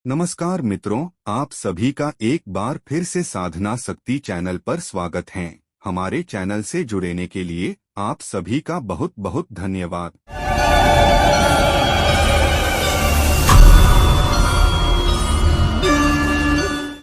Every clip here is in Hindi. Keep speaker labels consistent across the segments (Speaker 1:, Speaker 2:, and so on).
Speaker 1: नमस्कार मित्रों, आप सभी का एक बार फिर से साधना शक्ति चैनल पर स्वागत है। हमारे चैनल से जुड़ने के लिए आप सभी का बहुत बहुत धन्यवाद।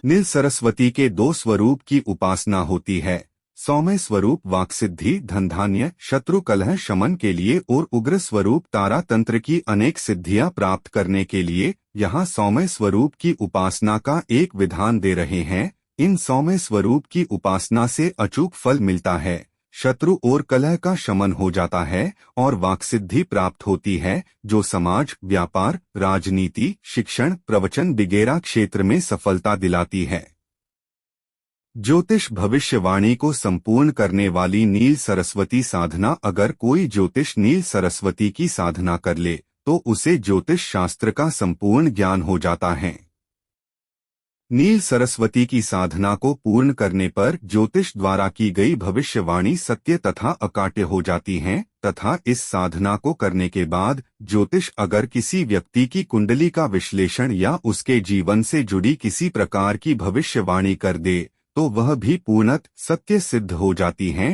Speaker 1: नील सरस्वती के दो स्वरूप की उपासना होती है। सौम्य स्वरूप वाक्सिद्धि धनधान्य शत्रु कलह शमन के लिए और उग्र स्वरूप तारा तंत्र की अनेक सिद्धियां प्राप्त करने के लिए यहाँ सौम्य स्वरूप की उपासना का एक विधान दे रहे हैं। इन सौम्य स्वरूप की उपासना से अचूक फल मिलता है, शत्रु और कलह का शमन हो जाता है और वाक्सिद्धि प्राप्त होती है, जो समाज, व्यापार, राजनीति, शिक्षण, प्रवचन वगैरह क्षेत्र में सफलता दिलाती है। ज्योतिष भविष्यवाणी को संपूर्ण करने वाली नील सरस्वती साधना। अगर कोई ज्योतिष नील सरस्वती की साधना कर ले तो उसे ज्योतिष शास्त्र का संपूर्ण ज्ञान हो जाता है। नील सरस्वती की साधना को पूर्ण करने पर ज्योतिष द्वारा की गई भविष्यवाणी सत्य तथा अकाट्य हो जाती है तथा इस साधना को करने के बाद ज्योतिष अगर किसी व्यक्ति की कुंडली का विश्लेषण या उसके जीवन से जुड़ी किसी प्रकार की भविष्यवाणी कर दे तो वह भी पूर्णत सत्य सिद्ध हो जाती है।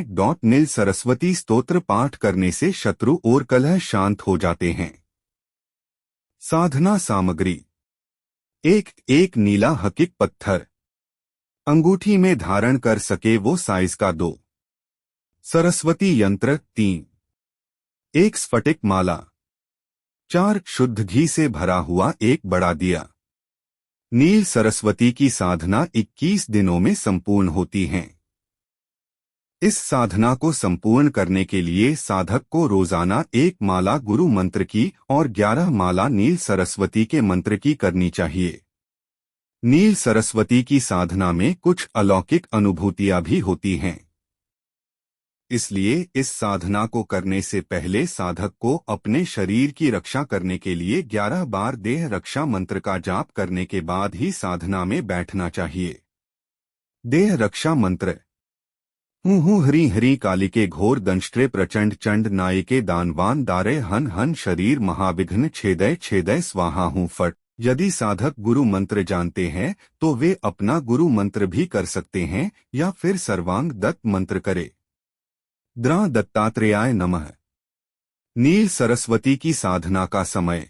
Speaker 1: नील सरस्वती स्तोत्र पाठ करने से शत्रु और कलह शांत हो जाते हैं। साधना सामग्री: एक नीला हकीक पत्थर, अंगूठी में धारण कर सके वो साइज का 2 सरस्वती यंत्र 3, एक स्फटिक माला 4 शुद्ध घी से भरा हुआ एक बड़ा दिया। नील सरस्वती की साधना 21 दिनों में संपूर्ण होती है। इस साधना को संपूर्ण करने के लिए साधक को रोजाना 1 माला गुरु मंत्र की और 11 माला नील सरस्वती के मंत्र की करनी चाहिए। नील सरस्वती की साधना में कुछ अलौकिक अनुभूतियां भी होती हैं। इसलिए इस साधना को करने से पहले साधक को अपने शरीर की रक्षा करने के लिए 11 बार देह रक्षा मंत्र का जाप करने के बाद ही साधना में बैठना चाहिए। देह रक्षा मंत्र: हूँ हरि हरि कालिके घोर दंष्ट्रे प्रचंड चंड नायके दानवान दारे हन हन शरीर महाविघ्न छेदय छेदय स्वाहा हूँ फट। यदि साधक गुरु मंत्र जानते हैं तो वे अपना गुरु मंत्र भी कर सकते हैं या फिर सर्वांग दत्त मंत्र करे। द्रा दत्तात्रेयाय नमः। नील सरस्वती की साधना का समय: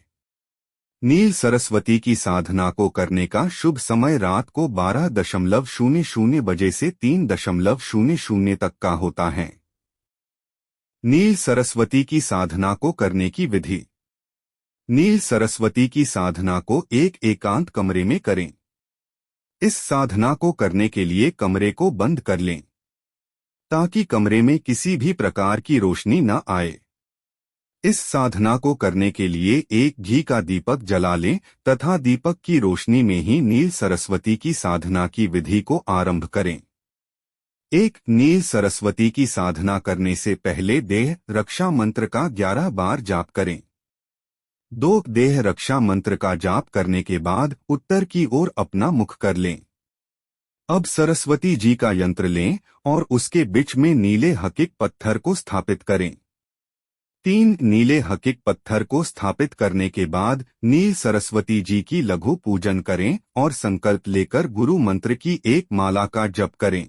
Speaker 1: नील सरस्वती की साधना को करने का शुभ समय रात को 12:00 बजे से 3:00 तक का होता है। नील सरस्वती की साधना को करने की विधि: नील सरस्वती की साधना को एक एकांत कमरे में करें। इस साधना को करने के लिए कमरे को बंद कर लें ताकि कमरे में किसी भी प्रकार की रोशनी न आए। इस साधना को करने के लिए एक घी का दीपक जला लें तथा दीपक की रोशनी में ही नील सरस्वती की साधना की विधि को आरंभ करें। एक नील सरस्वती की साधना करने से पहले देह रक्षा मंत्र का 11 बार जाप करें। 2 देह रक्षा मंत्र का जाप करने के बाद उत्तर की ओर अपना मुख कर लें। अब सरस्वती जी का यंत्र लें और उसके बीच में नीले हकीक पत्थर को स्थापित करें। 3 नीले हकीक पत्थर को स्थापित करने के बाद नील सरस्वती जी की लघु पूजन करें और संकल्प लेकर गुरु मंत्र की 1 माला का जप करें।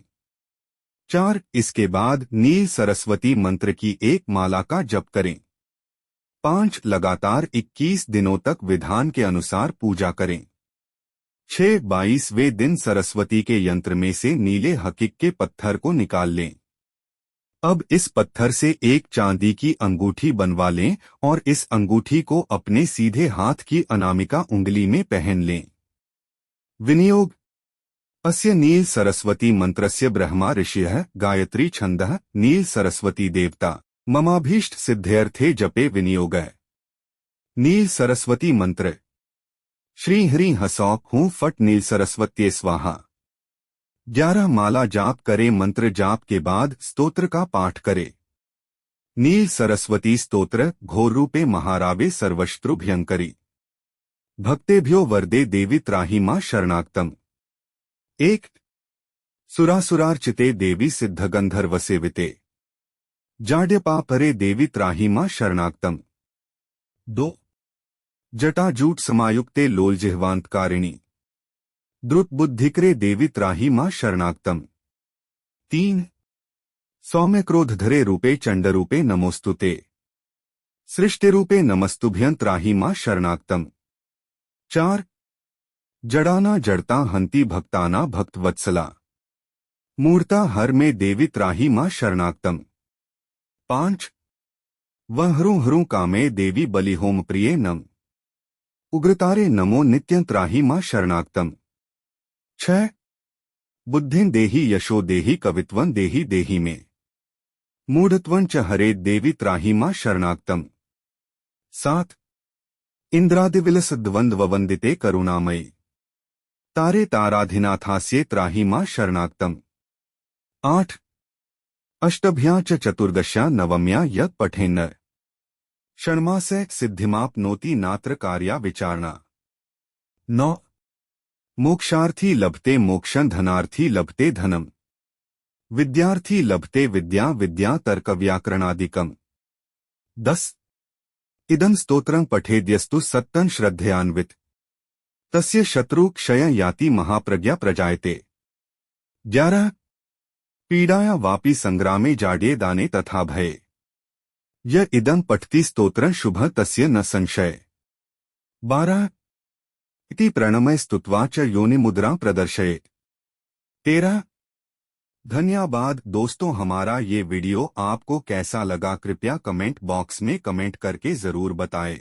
Speaker 1: 4 इसके बाद नील सरस्वती मंत्र की 1 माला का जप करें। 5 लगातार 21 दिनों तक विधान के अनुसार पूजा करें। 6 22वें दिन सरस्वती के यंत्र में से नीले हकीक के पत्थर को निकाल लें। अब इस पत्थर से एक चांदी की अंगूठी बनवा लें और इस अंगूठी को अपने सीधे हाथ की अनामिका उंगली में पहन लें। विनियोग: अस्य नील सरस्वती मंत्रस्य ब्रह्मा ऋषयः गायत्री छंदः नील सरस्वती देवता ममाभीष्ट सिद्ध्यर्थे जपे विनियोगः। नील सरस्वती मंत्र: श्री हरि हसौक हूँ फट नील सरस्वत्ये स्वाहा। 11 माला जाप करें। मंत्र जाप के बाद स्तोत्र का पाठ करें। नील सरस्वती स्तोत्र: घोर रूपे महारावे सर्वशत्रुभयंकरी भक्तेभ्यो वरदे देवी त्राहि मां शरणागतम्। 1 सुरासुरार्चिते देवी सिद्धगंधर्वसेविते जाड्यपापरे देवी त्राहि मां शरणागतम्। 2 जटाजूट समायुक्ते लोलजिह्वान्तकारिणी द्रुतबुद्धिकरे देवी त्राहि मां शरणागतम्। 3 सौम्यक्रोधधरे रूपे चंडरूपे नमोस्तुते सृष्टिरूपे नमस्तुभ्यं त्राहि मां शरणागतम्। 4 जड़ाना जड़ता हंति भक्ताना भक्तवत्सला मूर्ता हर में देवी त्राहि मां शरणागतम्। 5 वह्रुं ह्रुं कामे देवी बलिहोम प्रिये नम उग्रतारे नमो नित्यं त्राहि मां शरणागतम्। 6 बुद्धिं देहि यशो देहि कवित्वं देहि देहि में मूढ़त्वं च हरे देवी त्राहि मां शरणागतम्। 7 इंद्रादिविलसद्वन्द्ववन्दिते करुणामयी तारे ताराधिनाथास्ये त्राहि मां शरणागतम्। 8 अष्टभ्यां च चतुर्दश्या नवम्या यत् पठेन्नर षण्मासे सिद्धिमाप्नोति नात्र कार्या विचारणा। 9 मोक्षार्थी लभते मोक्षं धनार्थी लभते धनम विद्यार्थी लभते विद्या विद्या तर्क व्याकरणादिकम्। 10 इदं स्तोत्रं पठेद्यस्तु सत्तं श्रद्धयान्वित तस्य शत्रु क्षय याति महाप्रज्ञा प्रजायते। 11 पीड़ाया वापि संग्रामे जाड्ये दाने तथा भये य इदं पठति स्तोत्रं शुभः तस्य न संशय। 12 इति प्रणमय स्तुत्वा च योनिमुद्रा प्रदर्शयेत्। 13 धन्यवाद दोस्तों, हमारा ये वीडियो आपको कैसा लगा कृपया कमेंट बॉक्स में कमेंट करके जरूर बताएं।